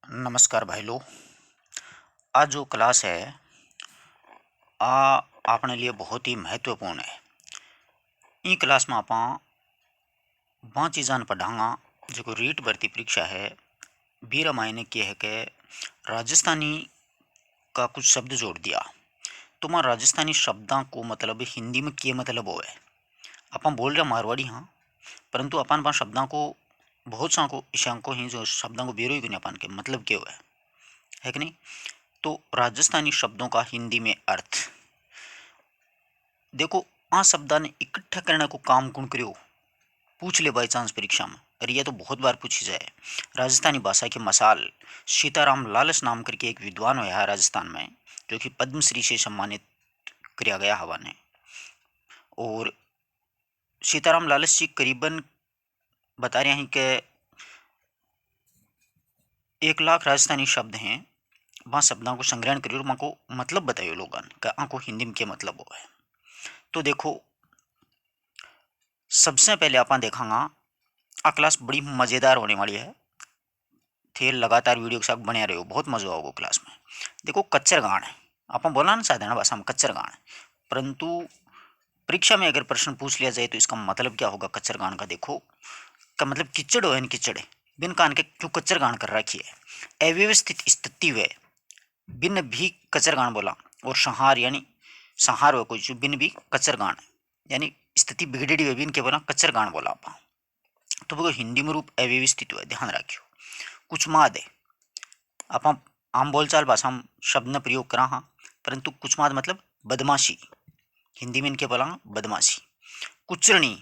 नमस्कार भाई लोग। आज जो क्लास है आ आपने लिए बहुत ही महत्वपूर्ण है। ई क्लास में आपा वहाँ चीज़ान पढ़ांगा जो रीट भर्ती परीक्षा है बीरा मायने के है के राजस्थानी का कुछ शब्द जोड़ दिया। तो मैं राजस्थानी शब्दां को मतलब हिंदी में के मतलब हो है। अपन बोल रहे मारवाड़ी हाँ, परंतु अपन वहाँ शब्दां को बहुत सा को ईशान को ही जो शब्दां को बेरो ही नहीं अपन के मतलब क्या है कि नहीं। तो राजस्थानी शब्दों का हिंदी में अर्थ देखो। आ शब्दा ने इकट्ठा करने को काम कौन करो पूछ ले बाई चांस परीक्षा में, और यह तो बहुत बार पूछी जाए। राजस्थानी भाषा की मसाल सीताराम लालस नाम करके एक विद्वान हुआ है राजस्थान में, जो कि पद्मश्री से सम्मानित किया गया हवा ने। और सीताराम लालस जी करीबन बता रहे हैं कि 1 लाख राजस्थानी शब्द हैं। वहाँ शब्दों को संग्रहण करिए और वहाँ को मतलब बताइए लोगन का आंखों हिंदी में क्या मतलब हो है। तो देखो, सबसे पहले अपन देखांगा आ क्लास बड़ी मज़ेदार होने वाली है। थे लगातार वीडियो के साथ बने रहे हो, बहुत मजा आओगे क्लास में। देखो कच्चर गाण है, अपन बोला ना साधारण भाषा में कच्चर गाण, परंतु परीक्षा में अगर प्रश्न पूछ लिया जाए तो इसका मतलब क्या होगा कच्चर गाण का। देखो का मतलब किचड़ हो है, किचड़ बिन कान के क्यों कच्चर गाण कर रखी है। अव्यवस्थित स्थिति वे बिन भी कच्चर गाण बोला, और संहार यानी संहार हो कोई जो बिन भी कच्चर गाण यानी स्थिति बिगड़ी हुई बिन के बोला कच्चर गाण बोला आप। तो वो हिंदी में रूप अव्यवस्थित हुआ, ध्यान रखियो। कुछ माद है आप आम बोलचाल भाषा में शब्द न प्रयोग करा हाँ, परंतु कुछ माद मतलब बदमाशी, हिंदी में इनके बोला बदमाशी। कुचरणी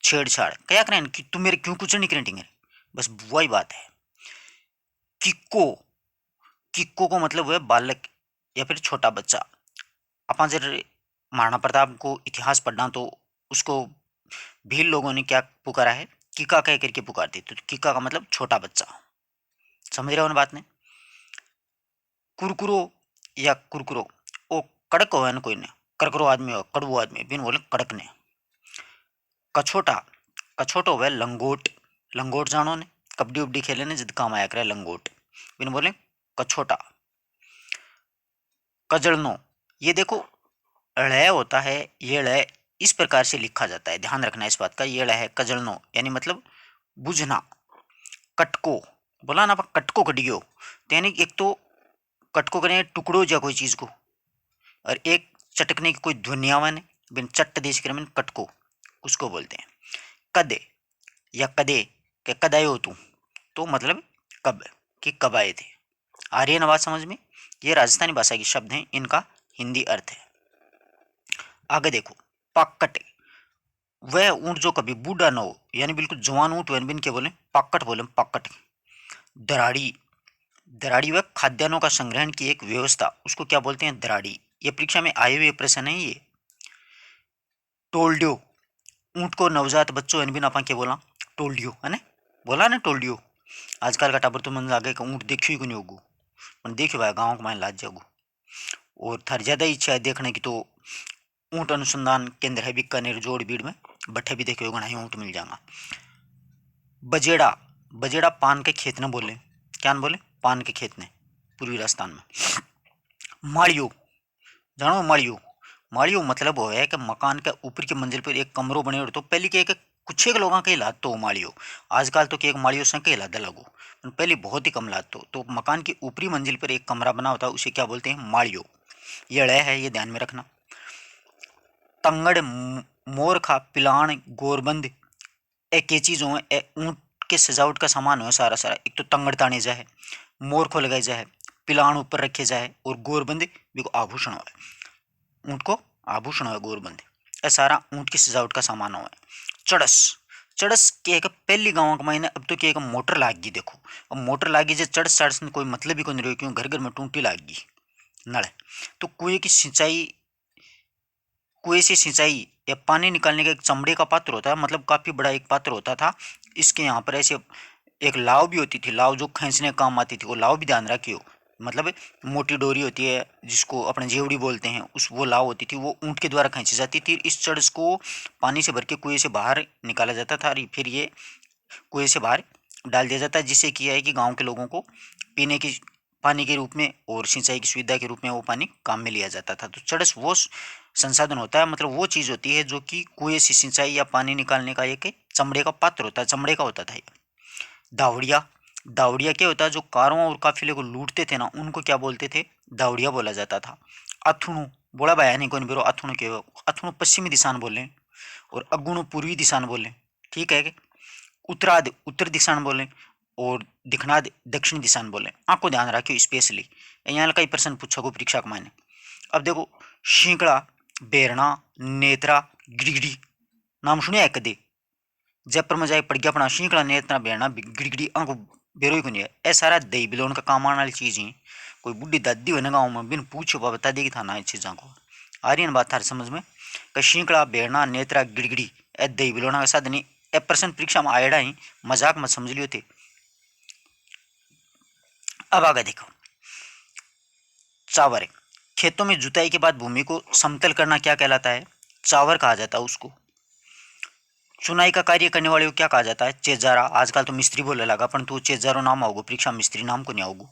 छेड़छाड़ क्या करें कि तुम मेरे क्यों कुचरणी करें टिंगर, बस वही बात है। किक्को किक्को को मतलब है बालक या फिर छोटा बच्चा। अपन जब महाराणा प्रताप को इतिहास पढ़ना तो उसको भील लोगों ने क्या पुकारा है, किका कह करके पुकारते, तो किका का मतलब छोटा बच्चा। समझ रहे हो ना बात ने। कुरकुरो या कुरकुरो ओ कड़क हो न कोई ने, करकरो आदमी हो कड़वो आदमी बिन बोले कड़क ने। कछोटा कछोटो वह लंगोट, लंगोट जानो ने, कबड्डी उबड्डी खेले ने जिद काम आया करे लंगोट बिन बोले कछोटा। कजड़नो ये देखो ळ होता है, ये ळ इस प्रकार से लिखा जाता है, ध्यान रखना इस बात का। ये ळ है कजड़नो यानी मतलब बुझना। कटको बोला ना आप कटको कटियो, तो यानी एक तो कटको करें टुकड़ो या कोई चीज को, और एक चटकने की कोई ध्वनियावन बिन चट्ट देश क्रम कटको उसको बोलते हैं। कद या कदे के कद आए हो तू, तो मतलब कब कि कब आए थे। आर्यन आवाज समझ में। ये राजस्थानी भाषा के शब्द हैं, इनका हिंदी अर्थ है। आगे देखो पाकट, वह ऊंट जो कभी बूढ़ा न हो यानी बिल्कुल जवान ऊंट वन बिन के बोले पाकट बोले पाकट। दराड़ी दराड़ी वह खाद्यान्नों का संग्रहण की एक व्यवस्था, उसको क्या बोलते हैं दराड़ी। ये परीक्षा में आए हुए प्रश्न है ये। टोल्डियो ऊंट को नवजात बच्चों इन बिन अपन के बोला टोल्डियो है ना, बोला ना टोल्डियो। आजकल का टाबर तो मन लागे कि ऊंट देखियो ही को नहीं होगू, पर देखियो भाई गाँव के माइन लाज जागू। और थार ज्यादा इच्छा है देखने की तो ऊंट अनुसंधान केंद्र है बीकानेर जोड़ बीड़ में, बट्ठे भी देखे होगा नहीं ऊंट मिल जाएगा। बजेड़ा बजेड़ा पान के खेत ने बोले, क्या न बोले पान के खेत ने पूर्वी राजस्थान में। माड़ियो जानो माड़ियो, माड़ियो मतलब वो है कि मकान के ऊपर की मंजिल पर एक कमरो बने हो, तो पहले के कुछ एक लोगों के लाद तो माड़ियो। आजकल तो एक माड़ियो संख्या के लाद लगो, पहले बहुत ही कम लाद तो मकान की ऊपरी मंजिल पर एक कमरा बना होता है, उसे क्या बोलते हैं माड़ियो। ये ड़ है, ये ध्यान में रखना। तंगड़ मोरखा पिलान गोरबंद एक ये चीज हो ऊंट के सजावट का सामान हो सारा सारा। एक तो तंगड़ ताने जाए, मोर को लगाई जाए, पिलान ऊपर रखे जाए, और गोरबंद भी को आभूषण हो, ऊंट को आभूषण हो गोरबंद, ये सारा ऊंट की सजावट का सामान हो। चड़स चड़स के एक पहली गाँव का महीने अब तो क्या मोटर लाग गई। देखो अब मोटर लागी जो चड़स चड़स में कोई मतलब ही को नहीं रही, क्यों घर घर में टूंटी लाग गई नल। तो कुएं की सिंचाई, कुएं से सिंचाई या पानी निकालने का एक चमड़े का पात्र होता है, मतलब काफी बड़ा एक पात्र होता था। इसके यहाँ पर ऐसे एक लाव भी होती थी, लाव जो खींचने काम आती थी, वो लाव भी ध्यान रखियो। मतलब मोटी डोरी होती है जिसको अपने जेवड़ी बोलते हैं, उस वो लाव होती थी, वो ऊंट के द्वारा खींची जाती थी। इस चर्च को पानी से भर के कुएं से बाहर निकाला जाता था, और फिर ये कुएं से बाहर डाल दिया जाता है, जिससे किया है कि गांव के लोगों को पीने की पानी के रूप में और सिंचाई की सुविधा के रूप में वो पानी काम में लिया जाता था। तो चड़स वो संसाधन होता है, मतलब वो चीज़ होती है जो कि कुएं से सिंचाई या पानी निकालने का एक चमड़े का पात्र होता है, चमड़े का होता था ये। दावड़िया, दावड़िया क्या होता है, जो कारों और काफिले को लूटते थे ना, उनको क्या बोलते थे, दावड़िया बोला जाता था। अथुणु, बोला भाया नहीं कौन बेरो अथुणु के, अथुणु पश्चिमी दिशा में बोले और अगुणु पूर्वी दिशा में बोले, ठीक है। उत्तराद उत्तर दिशा में बोले और दिखनाद दक्षिण दिशा में बोले। आपको ध्यान रखियो स्पेशली, यहाँ कई प्रश्न पूछोगे परीक्षा के मायने। अब देखो, शींकड़ा, बेरना, नेत्रा, गिड़गिड़ी, नाम सुनिया है कदे? जयपुर में जाए पड़ गया अपना शींकड़ा, नेत्रा, बेरना, गिड़गिड़ी, आंखो बेरो ही को नहीं है। ऐसा सारा दही बिलोन का काम आने वाली चीज ही। कोई बुढ़ी दादी हो ना गाँव में, बिन पूछो बता देगी था ना इस चीज़ों को। आ रही है ना बात थार समझ में? कि शींकड़ा, बेरना, नेत्रा, गिड़गिड़ी ए दही बिलोना का साधन नहीं। ए प्रश्न परीक्षा में आएड़ा ही, मजाक मत समझ लियो थे। अब आगे देखो, चावर। खेतों में जुताई के बाद भूमि को समतल करना क्या कहलाता है? चावर कहा जाता है उसको। चुनाई का कार्य करने वाले को क्या कहा जाता है? चेजारा। आजकल तो मिस्त्री बोलने लगा, पर तू चेजारो नाम आओगे परीक्षा में, मिस्त्री नाम को नहीं आओगे।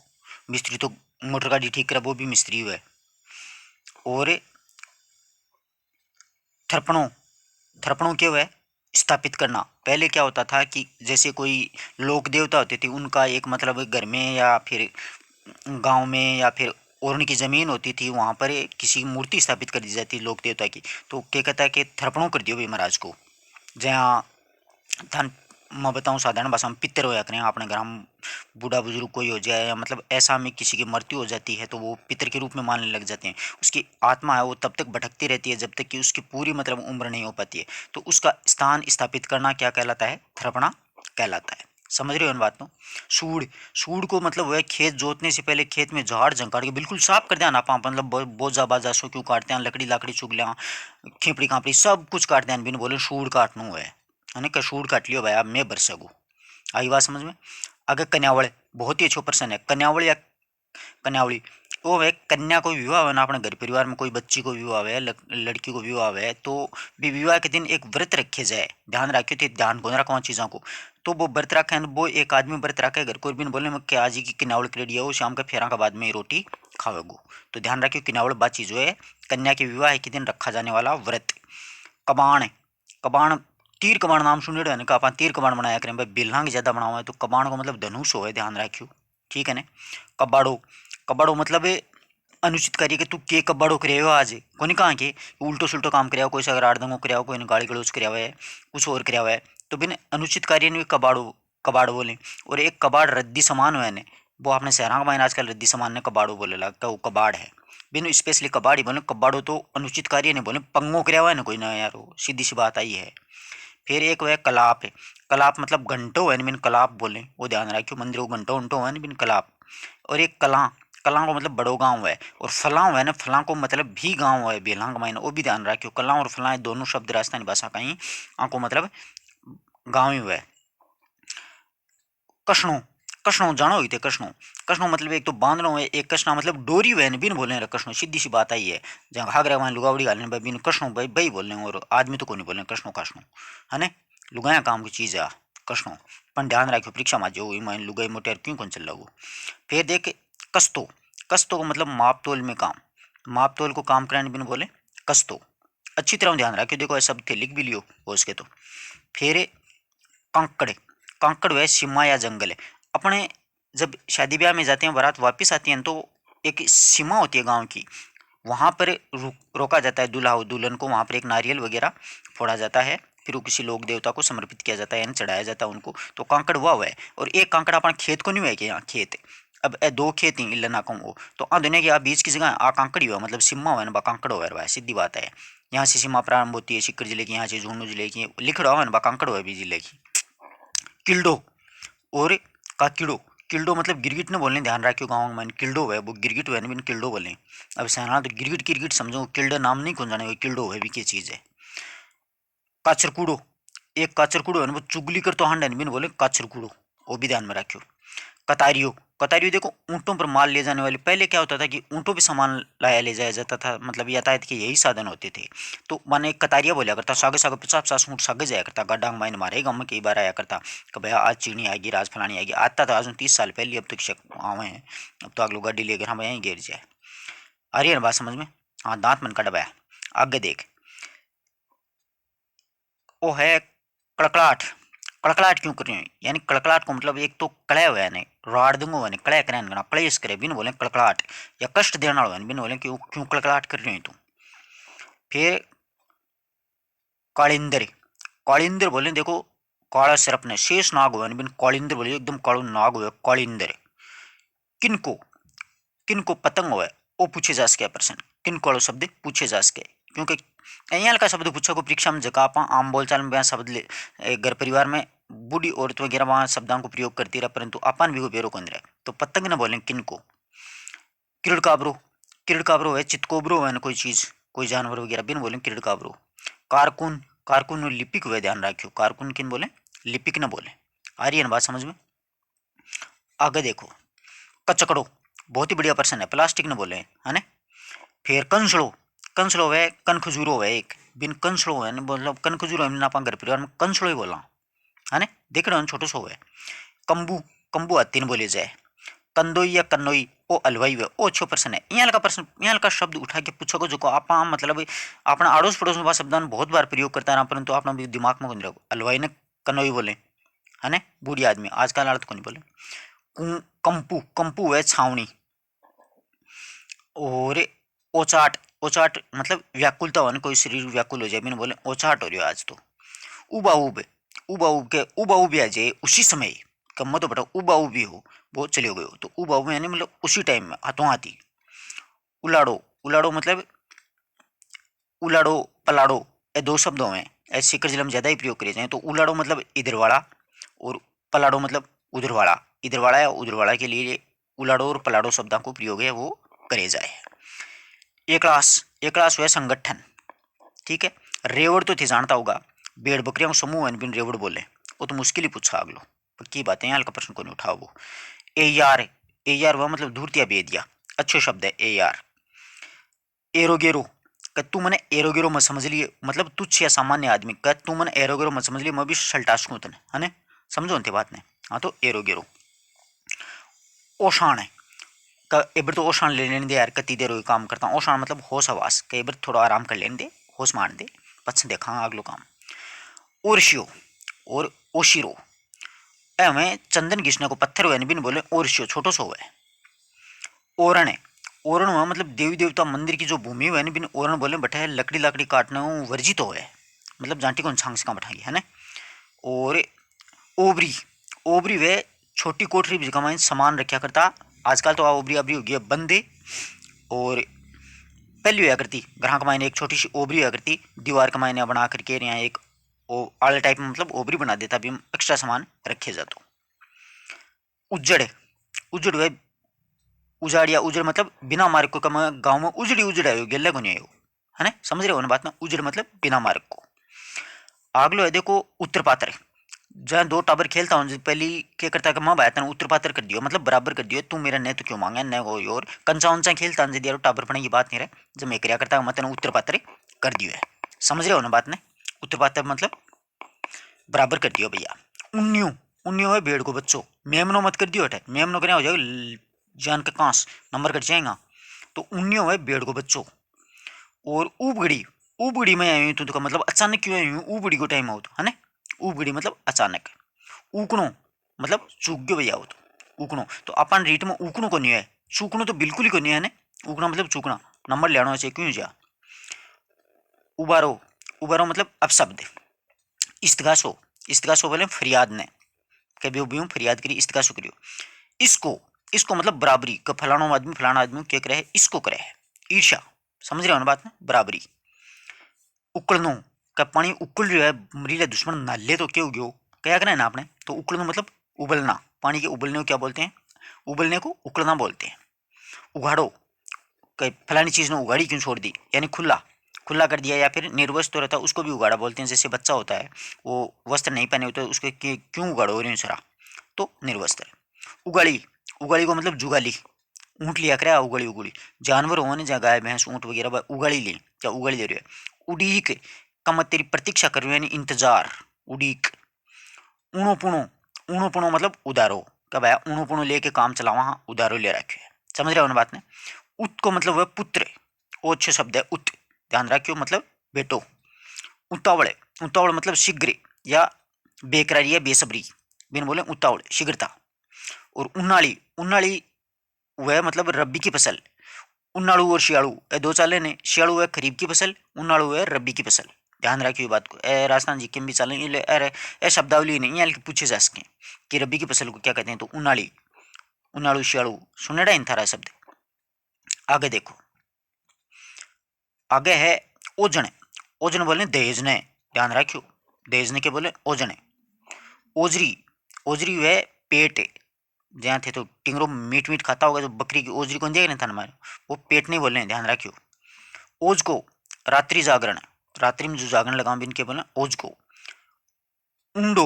मिस्त्री तो मोटर गाड़ी ठीक करे वो भी मिस्त्री हुआ है। और थरपणों, थरपणों क्या हुआ है? स्थापित करना। पहले क्या होता था कि जैसे कोई लोक देवता होते थे, उनका एक मतलब घर में या फिर गांव में या फिर और उनकी ज़मीन होती थी, वहाँ पर किसी की मूर्ति स्थापित कर दी जाती लोक देवता की। तो क्या कहता है कि थर्पणों कर दियो भाई महाराज को। जहाँ धन, मैं बताऊँ साधारण भाषा में, पितर होया करें अपने घर में, बूढ़ा बुजुर्ग कोई हो जाए या मतलब ऐसा में किसी की मृत्यु हो जाती है, तो वो पितर के रूप में मानने लग जाते हैं। उसकी आत्मा है वो तब तक भटकती रहती है जब तक कि उसकी पूरी मतलब उम्र नहीं हो पाती है। तो उसका स्थान स्थापित करना क्या कहलाता है? थर्पणा कहलाता है। समझ रहे हो इन बात को? सूढ़, सूढ़ को मतलब वह खेत जोतने से पहले खेत में झाड़ झंकाड़ के बिल्कुल साफ कर देना आप, मतलब बोझा बाजा सो क्यों काटते हैं, लकड़ी लाकड़ी चुग लिया, खीपड़ी कापड़ी सब कुछ काटते हैं, बिन बोले सूढ़ काटना हुआ है कसूर काट लियो भाई, अब मैं बर सकूँ। आई बात समझ में? अगर कन्यावल, बहुत ही अच्छा प्रश्न है। कन्यावल या कन्यावली, वो है कन्या को विवाह है ना, अपने घर परिवार में कोई बच्ची को विवाह है, लड़की को विवाह है, तो भी विवाह के दिन एक व्रत रखे जाए। ध्यान रखियो थे, ध्यान कौन रखा चीज़ों को। तो वो व्रत रखे, वो एक आदमी व्रत रखे घर को, बिन बोले मैं क्या आज की किनावल करेडी है, वो शाम का फेरा का बाद में रोटी खावेगो। तो ध्यान रखियो किनावल बात चीज़ है, कन्या के विवाह के दिन रखा जाने वाला व्रत। कबाण, कबाण, तीर कबाण नाम सुन है ना, अपन तीर कबाण बनाया करें भाई, बिल्लांग ज्यादा बनाओ है तो कबाण को मतलब धनुष हो है, ध्यान रखियो, ठीक है ना। कबाड़ो, कबाड़ो मतलब अनुचित कार्य के तू के कबाड़ो करे हो आज, कोनी कहाँ के उल्टो सुल्टो काम कराओ, कोई से आड़ दंगो कराओ, कोई ने गाली गलौज कराया है, कुछ और कराया है, तो बिन अनुचित कार्य ने भी कबाड़ो, कबाड़ बोले। और एक कबाड़ रद्दी समान हुआ ने, वो अपने शहरों का मायने आजकल रद्दी समान ने कबाड़ो बोले लगा, वो कबाड़ है। बिन स्पेशली कबाड़ ही बोले, कबाड़ो तो अनुचित कार्य नहीं बोले, पंगो कराया हुआ है ना कोई ना यार, वो सीधी सी बात आई है। फिर एक वह कलाप है, कलाप मतलब घंटो है बिन कलाप बोले, वो ध्यान रखियो, मंदिरों घंटो घंटो है बिन कलाप। और एक कला, कला को मतलब बड़ो गांव है, और फलां है ना, फलां को मतलब भी गांव है बेलांग मायने, वो भी ध्यान रखियो। कला और फलां दोनों शब्द राजस्थानी भाषा का ही आंको मतलब गांव ही है। कष्णो, कष्णो जानो ही थे, कष्णो, कष्णो मतलब एक तो बांधनो है, एक कष्णा मतलब डोरी है बिन बोलने रहा कष्णो, सीधी सी बात आई है। जहाँ घाघरा वहाँ लुगावड़ी गालने भाई बिन कष्णो भाई भाई बोलने, और आदमी तो को नहीं बोलने कष्णो काष्णो, है ना, लुगाया काम की चीज़ है कष्णो। पर ध्यान रखियो परीक्षा में जो मैं लुगाई मोटेर क्यों कौन चल रहा। फिर देख कस्तो, कस्तो को मतलब माप तोल में काम, माप तोल को काम कराने बिन बोले कस्तो। अच्छी तरह ध्यान रखियो, देखो ऐसा थे लिख भी लियो हो सके तो। फिर कांकड़, कांकड़ वह सीमा या जंगल है। अपने जब शादी ब्याह में जाते हैं, बारात वापस आती है तो एक सीमा होती है गांव की, वहाँ पर रोका जाता है दूल्हा और दुल्हन को, वहाँ पर एक नारियल वगैरह फोड़ा जाता है, फिर वो किसी लोक देवता को समर्पित किया जाता है यानी चढ़ाया जाता है उनको। तो कांकड़ हुआ है। और एक कांकड़ अपना खेत को नहीं है कि यहाँ खेत, अब ए दो खेत ही इल्ला ना कहूँ, तो आ दुनिया की आ बीच की जगह आ कांकड़ हुआ, मतलब सीमा हुआ ना, कांकड़ हुआ, सीधी बात है। यहाँ से सीमा प्रारंभ होती है सीकर जिले की, यहाँ से झुंझुनू जिले की लिख रहा हुआ ना, कांकड़ हुआ भी जिले की। किल्डो और काकिड़ो, किल्डो मतलब गिरगिट ने बोलने, ध्यान रखियो गाँव में किल्डो है वो गिरगिट है बिन किल्डो बोले। अब सहना तो गिरगिट गिरगिट समझो, किल्डो नाम नहीं कौन जाने, किल्डो है भी क्या चीज़ है। काचरकूड़ो, एक काचरकूड़ो है ना, वो चुगली कर तो हांडा बिन बोले काचरकूड़ो, वो भी ध्यान में रखियो। कतारियो, कतारियों देखो ऊँटों पर माल ले जाने वाली, पहले क्या होता था कि ऊँटों पे सामान लाया ले जाया जाता था, मतलब यातायात के यही साधन होते थे। तो माने कतारिया बोला करता, सागे सागे 50-50 ऊँट सागे जाया करता, गड्ढा माइन मारे गाँव में कई बार आया करता कि भैया आज चीनी आएगी, आज फलानी आएगी। आता था आज 30 साल पहले, अब तक शक आवे हैं, अब तो अगलो गाड़ी लेकर हम यहीं गिर जाए। आ रही है ना बात समझ में? हाँ, दांत मन का डबाया। आगे देख, वो है कड़कड़ाहट। कड़कड़ाहट क्यों कर रही है? यानी कड़कड़ाहट को मतलब एक तो कड़े हुए ने राड़ दूंगा वाने कड़े करें ना कलेश करे बिन बोले कड़कड़ाहट, या कष्ट देने वाला बिन बोले क्यों क्यों कड़कड़ाहट कर रही है तू। फिर कालिंदर, कालिंदर बोले देखो काला सिर्फ ने शेष नाग हुआ बिन कालिंदर बोले एकदम कालो नाग हुआ कालिंदर। किनको, किनको पतंग हुआ वो पूछे जा सके प्रश्न, किनको वालो शब्द पूछे जा सके, क्योंकि यहाँ का शब्द पूछा को परीक्षा में जगह आप आम बोलचाल में बयां शब्द घर परिवार में बूढ़ी औरत वगैरह वहाँ शब्दों को प्रयोग करती रहा, परंतु अपन भी उपयोग को अंदर है। तो पतंग न बोले किनको। किरण काबरो, किरण काबरो है चितकोबरो है ना कोई चीज कोई जानवर वगैरह बिन बोले किरण काबरो। कारकुन, कारकुन लिपिक हुए ध्यान रखियो, कारकुन किन बोले लिपिक न बोले। आ रही है ना बात समझ में? आगे देखो, कचकड़ो बहुत ही बढ़िया प्रश्न है, प्लास्टिक न बोले है ना। फिर कंसड़ो, कंसड़ो है कन खजूरो है एक बिन कंसड़ो है मतलब कन खजूरो है आप घर परिवार में कंसड़ो ही बोला है ना, देख रहे हो छोटो सो है। कंबू, कंबू तीन बोले जाए। कंदोई या कन्नोई ओ अलवाई वे ओ अच्छो प्रश्न है। यहाँ का प्रश्न, यहाँ का शब्द उठा के पूछो को जो को आप मतलब अपना अड़ोस पड़ोस में शब्द बहुत बार प्रयोग करता है, परंतु अपना भी दिमाग में कौन अलवाई ने कन्नोई बोले है ना, बूढ़ी आदमी आजकल अर्थ को नहीं बोले। कंपू, कंपू है छावनी। और ओचाट, ओचाट मतलब व्याकुलता हो, कोई शरीर व्याकुल हो जाए मैंने बोले ओचाट हो रही है आज तो। उबा उब, उबा उब के उबा उब आ जाए उसी समय, कम तो बेटा उबा उबी हो वो चले गए हो, तो उबा उब यानी मतलब उसी टाइम में हाथों हाथी। उलाड़ो, उलाड़ो मतलब उलाड़ो पलाड़ो, ये दो शब्दों में ऐसे सीकर जिले में ज्यादा ही प्रयोग करे जाए। तो उलाड़ो मतलब इधर वाला और पलाड़ो मतलब उधर वाला, इधर वाला या उधर वाला के लिए उलाड़ो और पलाड़ो शब्दों को प्रयोग है वो करे जाए। एकलास, एकलास हुआ संगठन, ठीक है। रेवड़ तो थे जानता होगा, भेड़ बकरियों को समूह है बिन रेवड़ बोले, वो तो मुश्किल ही पूछा अगलो पक्की बात है, यहाँ का प्रश्न को नहीं उठाओ वो। ए यार, ए यार वह मतलब धूर्तिया बेदिया, अच्छे शब्द है ए यार। एरोगेरो, तू मैंने एरोगेरो मत समझ लिए मतलब तुच्छ या सामान्य आदमी, तू मैंने एरोगेरो मत समझ लिए मैं भी सल्टास्कू तने है ना, समझो ना बात ने। हाँ तो एरोगेरो। ओशान है, एबर तो ओशान ले लेने दे यार, कति देर हुई काम करता हूँ। ओशान मतलब होश हवास, कई बार थोड़ा आराम कर लेने दे, होश मार दे, पछ देखा अगलो काम। ओरशियो और ओशिरो, ए हमें चंदन घिसने को पत्थर हुए बिन बोले ओरशियो छोटो सो हुआ है। ओरण है, ओरण हुआ मतलब देवी देवता मंदिर की जो भूमि हुआ बिन ओरण बोले बैठे लकड़ी लकड़ी काटने वर्जित हो है, मतलब जांटी को छांग से का बैठाई है ना। और ओबरी, ओबरी वे छोटी कोठरी भी जगह सामान रखा करता, आजकल तो ओबरी अबरी हो गई बंदे। और पहली हुआ करती ग्राहक के मायने एक छोटी सी ओबरी हुआ करती, दीवार के मायने बना करके यहाँ एक आले टाइप में मतलब ओबरी बना देता भी एक्स्ट्रा सामान रखे जाते। उज्जड़, उज्जड़ हुआ उजाड़िया, उजड़ मतलब बिना मार्ग को, कम गाँव में उजड़ी उजड़ा है गेले को नहीं है ना, समझ रहे हो ना बात में, उजड़ मतलब बिना मार्ग को। आगलो है देखो उत्तर पात्र, जहाँ दो टाबर खेलता हूँ पहली क्या करता है मैं भाई उत्तर पात्र कर दियो मतलब बराबर कर दियो, तू मेरा नहीं तो क्यों मांगे न कोई और कंचा उंचा खेलता हूँ दिया टाबर पड़ने की बात नहीं रहे, जब मैं क्या करता हूँ मैं तेने उत्तर पात्र कर दियो है, समझ रहे हो ना बात ने। उत्तर पात्र मतलब बराबर कर दियो भैया। उन्नियो, उन्नियो है भेड़ को बच्चों, मेमनो मत कर दियो, मेमनो क्या हो जाएगा जान के कांस नंबर कट जाएगा। तो उन्नियो है भेड़ को बच्चों। और उबगड़ी, उबगड़ी में आई हूँ तो मतलब अचानक क्यों आई हूँ, उबगड़ी को टाइम हो तो है ना, उबगड़ी मतलब अचानक। उकणो मतलब चूक गयो भैया हो तो उकणो, तो अपन रीट में उकणो को नहीं है, चूकणो तो बिल्कुल ही को नहीं है ना, उकणा मतलब चूकना, नंबर लेना चाहिए क्यों जा। उबारो, उबारो मतलब अपशब्द। इस्तगासो, इस्तगासो बोले फरियाद ने, कभी भी फरियाद करी इस्तगासो करियो। इसको, इसको मतलब बराबरी का फलाना आदमी क्या करे इसको करे है। ईर्षा, समझ रहे हो ना बात में बराबरी। उकड़नो का पानी उकल रहा है मरीला दुश्मन नाले तो क्या हो गयो, क्या करना है ना आपने, तो उकड़नो मतलब उबलना, पानी के उबलने को क्या बोलते हैं, उबलने को उकड़ना बोलते हैं। उगाड़ो, फलानी चीज ने उगाड़ी क्यों छोड़ दी यानी खुला, खुला कर दिया, या फिर निर्वस्त्र रहता है उसको भी उगाड़ा बोलते हैं, जैसे बच्चा होता है वो वस्त्र नहीं पहने होते उसको क्यों उगाड़ो रे सरा, तो निर्वस्त्र। उगाड़ी, उगाड़ी को मतलब जुगाली, ऊँट लिया करे उगड़ी उगड़ी, जानवर हो ने, गाय भैंस ऊँट वगैरह उगाड़ी ली क्या उगाड़ी ले रही है। उड़ीक का मत तेरी प्रतीक्षा कर रही है, यानी इंतजार। उड़ीक। ऊणो पुणो, ऊणो पुणो मतलब उधारो, क्या भाई ऊणो पुणो लेके काम चला, वहां उधारो ले रखे है। समझ रहे हो ना बात ने। उत को मतलब वह पुत्र, वो अच्छे शब्द है उत, ध्यान रखियो मतलब बेटो। उतावड़े, उतावड़ मतलब शीघ्र या बेकरारी या बेसब्री, बिन बोले उतावड़ शीघ्रता। और उन्नाड़ी, उन्नाड़ी वह मतलब रबी की फसल। उन्नाड़ू और शियाड़ू ये दो चाले ने, शियाड़ू है खरीफ की फसल, उन्नाड़ू है रबी की फसल। ध्यान रखियो बात को, ए राजस्थान जी के भी चाले ये अरे ए शब्दावली नहीं है, पूछे जा सके कि रबी की फसल को क्या कहते हैं, तो उन्नाड़ी, उन्नाड़ू शियाड़ू सुनेड़ा इन थारा शब्द। आगे देखो, आगे है ओजने। ओजन बोले दहेजने, ध्यान रखियो, दहेजने के बोले ओजने। ओजरी, ओजरी वह पेट है, जहाँ थे तो टिंगरो मीट मीट खाता होगा, तो बकरी की ओजरी कौन दिया था हमारे, वो पेट नहीं बोल रहे हैं, ध्यान रखियो। ओज को रात्रि जागरण, रात्रि में जो जागरण लगाओ बिन के बोले ओज को। उंडो,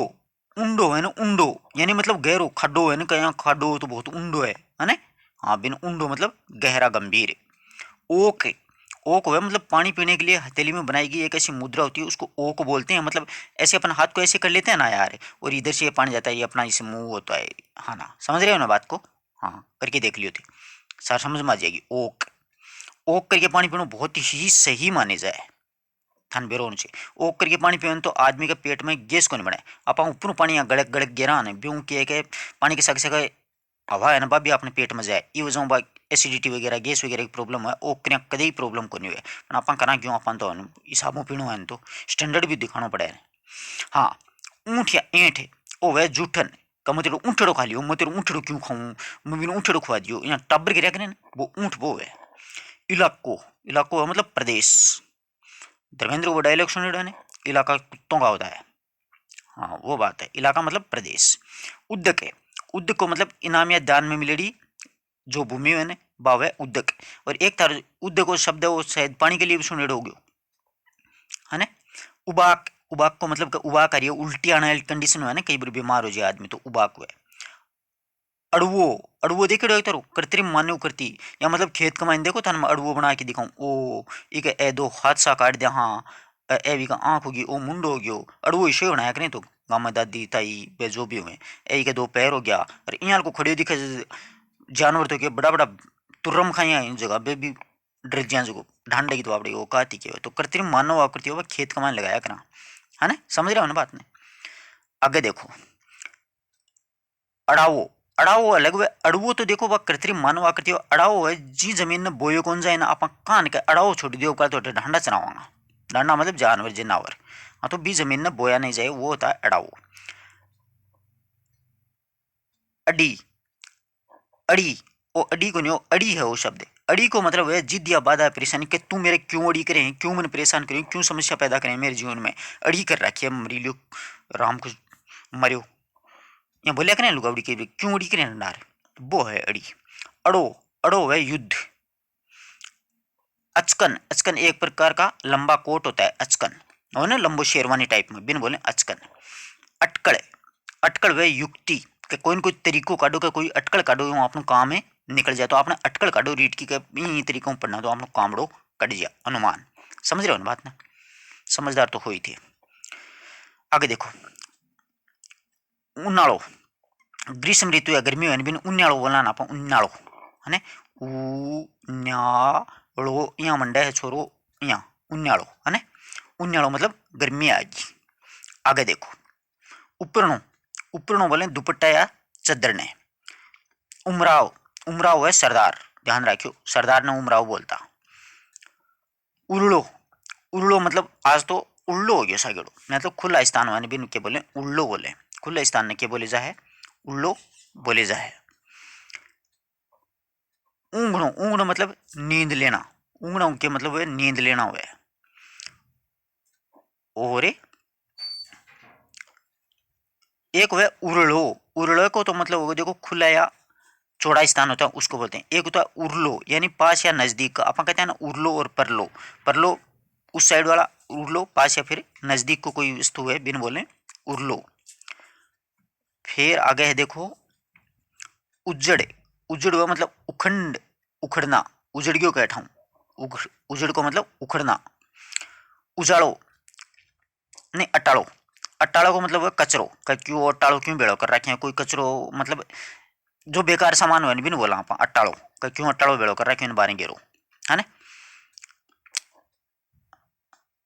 उंडो है ना, उंडो यानी मतलब गहरो, खड्डो है ना, कहीं खड्डो तो बहुत उंडो है ना। हाँ बिन उंडो मतलब गहरा गंभीर। ओक, ओक है मतलब पानी पीने के लिए हथेली में बनाई गई एक ऐसी मुद्रा होती है, उसको ओक बोलते हैं। मतलब ऐसे अपन हाथ को ऐसे कर लेते हैं ना यार, और इधर से ये पानी जाता है, ये अपना इसे मुंह होता है। हाँ ना, समझ रहे हो ना बात को। हाँ करके देख लियो थे, सर समझ में आ जाएगी। ओक, ओक करके पानी पीना बहुत ही सही माने जाए, थान बेरो से। ओक करके पानी पीवन तो आदमी के पेट में गैस को नहीं बने। आप ऊपर पानी गड़क गड़क गिरा ने ब्यूं के पानी के सग सगे हवा है ना बाबी अपने पेट में जाए, ये वजह बा एसिडिटी वगैरह गैस वगैरह की प्रॉब्लम है, ओक करिया कदे प्रॉब्लम को नहीं हुए। पण अपन करा क्यों, अपन तो हिसाबों पीणो है तो स्टैंडर्ड भी दिखाना पड़े। हाँ, ऊँट या ऐंठ ओ वह जूठन का मैं तेरे ऊँटड़ो खा लियो, मैं तेरे ऊँटड़ो क्यों खाऊं, मैं बिन ऊँटड़ो खवा दियो, यहाँ टब्बर गिरा करे वो ऊँट वो है। इलाको, इलाको है मतलब प्रदेश। धर्मेंद्र वो डायलॉग सुने ने, इलाका कुत्तों का होता है। हाँ वो बात है, इलाका मतलब प्रदेश। उद्दक है, उद्दक को मतलब इनाम या दान में मिलेगी जो भूमि है ना, भाव है उद्दक। और एक तार उद्दक को शब्द है, वो शायद पानी के लिए भी सुने होगे, है ना। उबाक, उबाक को मतलब उबाक आ रही है, उल्टी आने वाली कंडीशन है ना, कई बार बीमार हो जाए आदमी तो उबाक हुआ है। अड़वो, अड़वो देखे एक तारो कृत्रिम मानव करती, या मतलब खेत कमाइन देखो थान मैं अड़वो बना के दिखाऊं, ओ एक ए दो हादसा काट दिया, हाँ ए भी का आंख होगी, ओ मुंडो हो गयो, अड़वो इसे बनाया करें तो गाँव में दादी ताई बे जो भी हुए, ए के दो पैर हो गया। और यहाँ को खड़े दिखे जानवर तो के बड़ा बड़ा तुर्रम खाइया इन जगह पे भी डर जिया जो ढांड लगी तो आपड़ी वो काती के, तो कृत्रिम मानव आकृति हो खेत कमाने लगाया करा, है ना, समझ रहे हो ना बात ने। आगे देखो, अड़ावो, अड़ावो अलग वे, अड़वो तो देखो वह कृत्रिम मानव आकृति हो, अड़ावो है जी जमीन ने बोयो कौन जाए ना, आप कान के अड़ावो छोड़ दियो का तो ढांडा चलावांगा। ढांडा मतलब जानवर जनावर, हाँ तो बी जमीन ने बोया नहीं जाए वो होता है अड़ावो। अडी, अड़ी, ओ अड़ी को नहीं हो, अड़ी है वो शब्द। अड़ी को मतलब है जिद या बाधा परेशानी, कि तू मेरे क्यों अड़ी करे, क्यों मैंने परेशान करे, क्यों समस्या पैदा करे मेरे जीवन में, अड़ी कर रखी है मरी लियो, राम को मरियो, यहाँ बोलिया करें लोग अड़ी के क्यों अड़ी करें नार, वो है अड़ी। अड़ो, अड़ो है युद्ध। अचकन, अचकन एक प्रकार का लंबा कोट होता है, अचकन और ना लंबो शेरवानी टाइप में, बिन बोले अचकन। अटकड़, अटकड़ वह युक्ति के कोई न कोई तरीको काढो, के कोई अटकड़ काढो वो आपनो काम में निकल जाए, तो आपने अटकड़ काढो रीट की के इन तरीकों पढ़ना तो आपनो कामड़ो कट जाए, अनुमान। समझ रहे हो ना बात ना, समझदार तो हुई थी। आगे देखो, उन्नाळो, ग्रीष्म ऋतु या गर्मी में बिन उन्नाळो बोलना ना, उन्नाळो है ना, उन्नाळो यहाँ मंडा है छोरो, यहाँ उन्नाळो है ना, उन्नाळो मतलब गर्मी आएगी। आगे देखो, उपरणो, उपरणो बोले दुपट्टा या चद्दर ने। उमराव, उमराव है सरदार, ध्यान रखियो सरदार ने उमराव बोलता। उल्लो, उल्लो मतलब आज तो उल्लो हो गया सागड़ो, मतलब खुला स्थान वाले बिन के बोले उल्लो बोले, खुला स्थान ने के बोले जा है उल्लो बोले जा है। ऊँघणो, ऊँघणो मतलब नींद लेना, ऊँघणो के मतलब है नींद लेना हुआ है। और एक हुआ उरलो, उरलो को तो मतलब वो देखो खुला या चौड़ा स्थान होता है उसको बोलते हैं। एक होता है उरलो यानी पास या नजदीक का, अपन कहते हैं ना उरलो और परलो, परलो उस साइड वाला, उरलो पास या फिर नजदीक को कोई वस्तु है बिन बोले उरलो। फिर आगे है देखो उज्जड़, उजड़ हुआ मतलब उखंड, उखड़ना, उजड़ गयो कहता हूँ, उजड़ को मतलब उखड़ना। उजाड़ो नहीं, अटाड़ो, अटाड़ो को मतलब कचरो, क्यों अटाड़ो क्यों बेड़ो कर रखे हैं, कोई कचरो मतलब जो बेकार सामान हो भी नहीं बोला आप अटाड़ो, क्यों अटाड़ो बेड़ो कर रखे हैं बारे गेरो, है ना।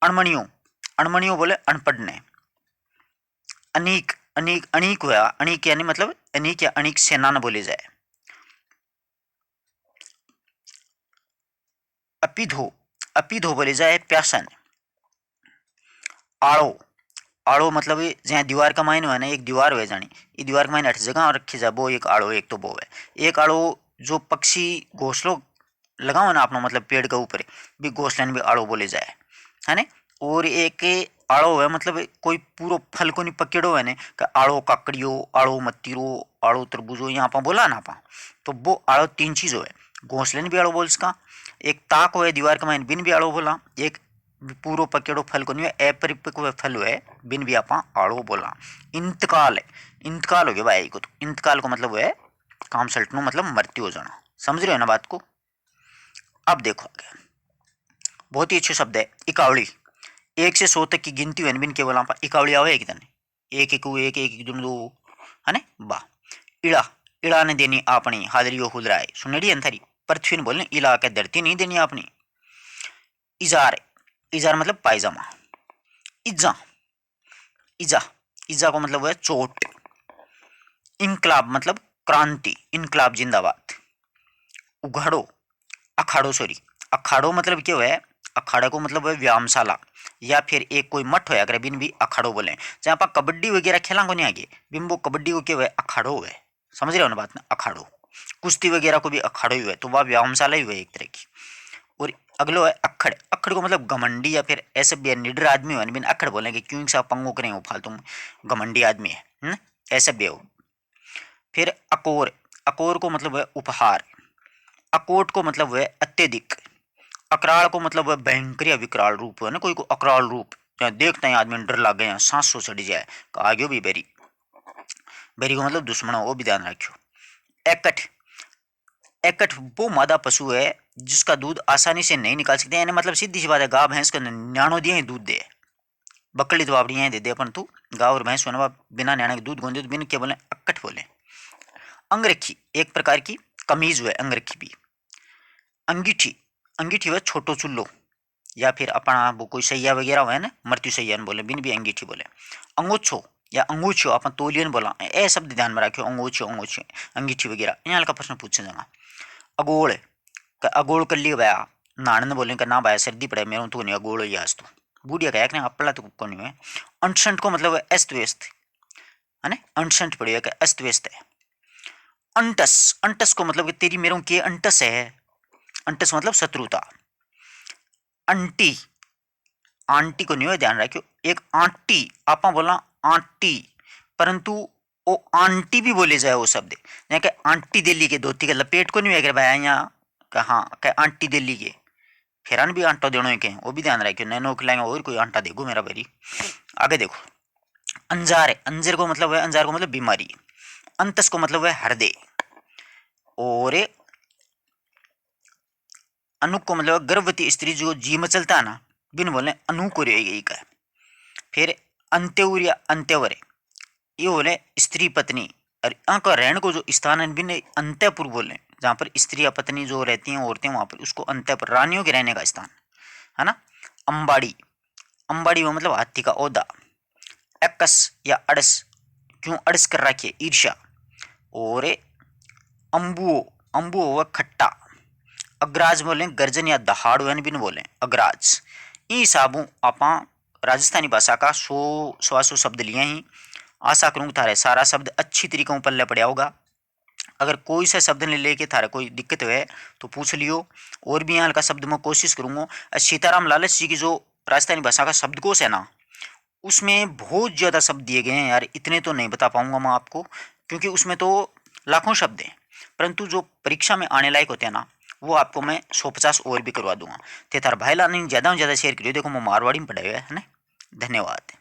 अणमणियों, अणमणियों बोले अनपढ़ ने। अनीक, अनीक, अणीक हुआ, अणीक यानी मतलब अनीक या अणीक सेना न बोले जाए। अपिधो, अपिधो बोले जाए प्यासन। आड़ो, आड़ो मतलब जहाँ दीवार का मायने है ना, एक दीवार है जानी, ये दीवार के मायने अठ जगह रखी जाए, वो एक आड़ो, एक तो वो है। एक आड़ो जो पक्षी घोंसलों लगाओ ना अपना मतलब पेड़ के ऊपर भी घोंसले भी आड़ो बोले जाए, है ना। और एक आड़ो है मतलब कोई पूरा फल को नहीं पकड़ो है ने, आड़ो काकड़ियो, आड़ो मत्तीरो, आड़ो तरबूजो, यहाँ पर बोला ना आप, तो वो आड़ो तीन चीज है। घोंसले भी आड़ो बोल इसका, एक ताक है दीवार के मायने बिन भी आड़ो बोला, एक पूरो पकेड़ो फल को नहीं है, अपरिपक्व फल है बिन भी आप आड़ो बोला। इंतकाल है, इंतकाल हो गया भाई को, तो इंतकाल को मतलब है काम सल्टनो मतलब मृत्यु हो जाना, समझ रहे हो ना बात को। अब देखो आगे, बहुत ही अच्छे शब्द है इकावली। एक से 100 तक की गिनती हुई बिन केवल आप इकावली आवे एक दिन, एक एक एक एक एक दो, है ना बा। इड़ा, इड़ा ने देनी अपनी हादरियो हुदराए, सुनेड़ी अंथरी पृथ्वी ने बोलने इला के धरती नहीं देनी अपनी। इजार, इजार मतलब पायजामा। इज्जा, इजा, इजा को मतलब है चोट। इनकलाब मतलब क्रांति, इनकलाब जिंदाबाद। उघाड़ो, अखाड़ो सॉरी, अखाड़ो मतलब क्या है, अखाड़ा को मतलब है व्यायामशाला या फिर एक कोई मठ होया करे बिन भी अखाड़ो बोले, जहाँ पर कबड्डी वगैरह खेला को नहीं आगे बिन वो कबड्डी को क्या है अखाड़ो है, समझ रहे हो ना बात ना, अखाड़ो। कुश्ती वगैरह को भी अखाड़ो ही है, तो वह व्यायामशाला ही हुआ एक तरह की। और अगलो है अखड़, अखड़ को मतलब घमंडी या फिर ऐसे भी निडर आदमी हो बिन अखड़ बोलेंगे, क्यों सा पंगो करें वो फालतू घमंडी आदमी है, ऐसे भी हो। फिर अकोर, अकोर को मतलब है उपहार। अकोट को मतलब है अत्यधिक। अकराल को मतलब है भयंकर या विकराल रूप है ना, कोई को अकराल रूप, जहाँ देखते हैं आदमी डर लग गए, सांस सो चढ़ जाए, आगे भी बेरी, बेरी को मतलब दुश्मन हो, वो भी ध्यान रखियो। एकट, एकट वो मादा पशु है जिसका दूध आसानी से नहीं निकाल सकते, यानी मतलब सीधी सी बात है, गाय भैंस को न्याणो दिए ही दूध दे, बकरी तो आपड़ी दे दे अपन तू, गाय और भैंस होने बिना न्याणे के दूध गोंदे, तो बिन क्या बोले अक्कट बोले। अंगरखी एक प्रकार की कमीज है अंगरखी भी। अंगीठी, अंगीठी है छोटो चुल्लो, या फिर अपना वो कोई सैया वगैरह हुआ है ना, मृत्यु सैया बोले बिन भी अंगीठी बोले। अंगोछो या अंगूछो अपन तोलियन बोला, ए शब्द ध्यान में रखियो, अंगोछो अंगोछे अंगीठी वगैरह, यहाँ का प्रश्न पूछे जाएगा। अगोड़, अगोड़ कर लिया भया, नानन बोले का ना भाया सर्दी पड़े मेरे तो नहीं अगोड़ ही आज तो, बूढ़िया कह अपला तो को नहीं है। अनशंट को मतलब है अस्त व्यस्त, है ना, अनशंट पड़ेगा अस्त व्यस्त है। अंटस, अंटस को मतलब कि तेरी मेरों के अंटस है, अंटस मतलब शत्रुता। अंटी, आंटी को नहीं हो ध्यान रखियो, एक आंटी आप बोला आंटी, परंतु वो आंटी भी बोले जाए वो शब्द, यहाँ के आंटी दिल्ली के धोती के लपेट को नहीं है भाई यहाँ कहाँ क्या आंटी दिल्ली के, फेरान भी आंटा देनो के, वो भी ध्यान रखियो, नैनो खिलाएंगे और कोई आंटा देगो मेरा भाई। आगे देखो, अंजार है, अंजर को मतलब है, अंजार को मतलब बीमारी। अंतस को मतलब है हृदय। और अनुक को मतलब गर्भवती स्त्री जो जी में चलता है ना, बिन बोले अनु को रहेगी का। फिर अंत्योर या अंत्यवर, ये बोले स्त्री पत्नी, और यहाँ का रहने को जो स्थान है बिन अंत्यपुर बोले, जहाँ पर स्त्री या पत्नी जो रहती हैं औरतें वहाँ पर उसको अंत्यपुर, रानियों के रहने का स्थान, है ना। अंबाड़ी, अंबाड़ी में मतलब हाथी का औदा। एक्कस या अड़स, क्यों अड़स कर रखिए ईर्ष्या। और अम्बुओ, अम्बुओ हुआ खट्टा। अग्राज बोले गर्जन या दहाड़ यानी बिन बोले अग्राज। ये हिसाबों आप राजस्थानी भाषा का 100 शब्द लिए ही, आशा करूँ थारे सारा शब्द अच्छी तरीके से पल्ले पड़ा होगा। अगर कोई सा शब्द ने लेके थारा कोई दिक्कत है तो पूछ लियो, और भी यहाँ का शब्द मैं कोशिश करूँगा। सीताराम लालच जी की जो राजस्थानी भाषा का शब्दकोश है ना, उसमें बहुत ज़्यादा शब्द दिए गए हैं यार, इतने तो नहीं बता पाऊंगा मैं आपको, क्योंकि उसमें तो लाखों शब्द हैं, परंतु जो परीक्षा में आने लायक होते हैं ना, वो आपको मैं 150 और भी करवा दूंगा। ते तार भाई लाने ज़्यादा से ज़्यादा शेयर करियो, देखो मैं मारवाड़ी में पढ़ा हुआ है ना। धन्यवाद।